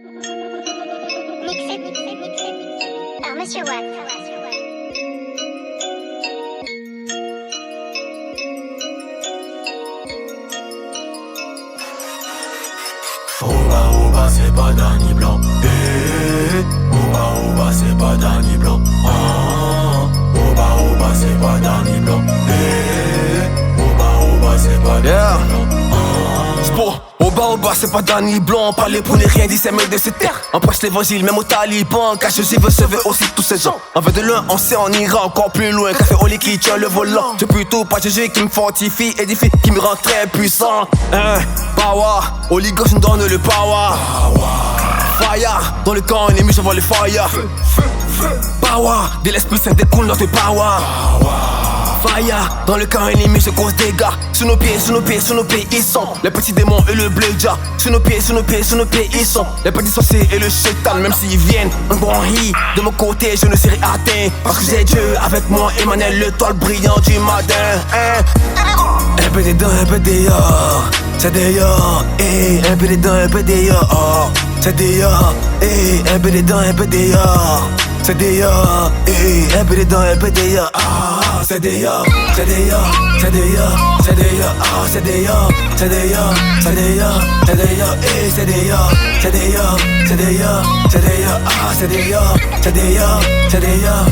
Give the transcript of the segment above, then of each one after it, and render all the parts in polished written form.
Mixé par Monsieur Watt. Oba, c'est pas Danny Blanc. Oba, c'est pas Danny Blanc. Oba, c'est pas Danny Blanc. Oba, c'est pas Danny Blanc. Sport. Oba, c'est pas Danny Blanc. Parler pour les rien, dit c'est mecs de cette terre. On prêche l'évangile, même aux talibans. Car Jésus veut sauver aussi tous ces gens. En fait de loin, on sait, on ira encore plus loin. Café Oli qui tient le volant. J'ai plutôt pas Jésus qui me fortifie, édifie, qui me rend très puissant. Power, Oli gauche nous donne le power. Fire, dans le camp ennemi, j'envoie le fire. Power, de l'esprit saint découle notre power. Fire, dans le camp ennemi, je cause dégâts. Sous nos pieds, ils sont les petits démons et le bléja. Sous nos pieds, ils sont les petits sorciers et le shaitan. Même s'ils viennent, un bon hit. De mon côté, je ne serai atteint. Parce que j'ai Dieu avec moi, Emmanuel, l'étoile brillante du matin. Un peu dedans, un peu dehors. C'est dehors, un peu dedans, un peu dehors. C'est dehors, un peu dedans, un peu dehors. C'est dehors, un peu dedans, un peu dehors. C'est dehors, c'est dehors, c'est dehors, c'est dehors, c'est dehors, c'est dehors, c'est dehors, c'est dehors, c'est dehors, c'est dehors, c'est dehors, c'est dehors, c'est dehors, c'est dehors, c'est dehors,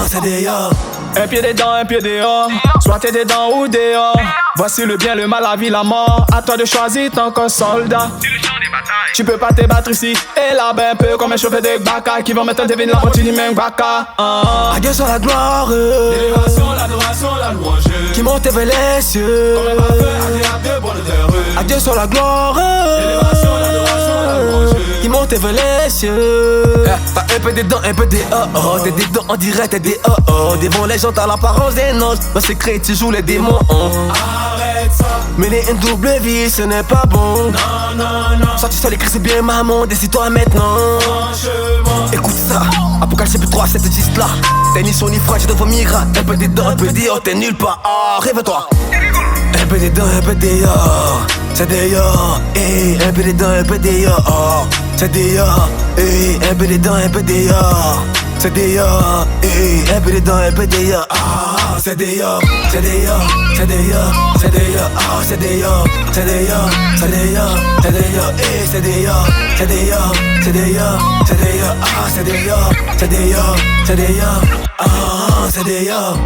c'est dehors. Un pied dedans, un pied dehors. Soit t'es dedans ou dehors. Voici le bien, le mal, la vie, la mort. À toi de choisir tant qu'un soldat. Tu peux pas te battre ici et là-bas, un peu comme un chauffeur de baka qui vont mettre un devine la continue même baka. Adieu sur la gloire, L'élévation, l'adoration, la louange qui monte vers les cieux. comme un parfum agréable, bon odeur. Adieu sur la gloire, L'élévation, l'adoration, la louange qui monte vers les cieux. Un peu dedans, un peu dehors. T'es dedans, on dirait t'es dehors. Devant les gens, t'as l'apparence des nonces. Dans secret, tu joues les démons. Arrête ça, Mener une double vie, ce n'est pas bon. non. Sorti sur les cris, c'est bien maman, décide-toi maintenant. Franchement, Écoute ça, Apocalypse chapitre 3, 7 10 là. T'es ni son ni frère, je te vomira. Un peu dedans, un peu dehors, t'es nulle part. Rêve-toi. Un peu dedans, un peu dehors. C'est dehors, un peu dedans, un peu dehors. C'est dehors, un peu dedans, un peu dehors. C'est dehors, un peu dedans, un peu dehors. C'est dehors, c'est dehors, c'est dehors, c'est dehors, c'est dehors, c'est dehors, c'est dehors, c'est dehors, c'est dehors, c'est dehors, c'est dehors, c'est dehors, c'est dehors, c'est dehors, c'est dehors, c'est dehors.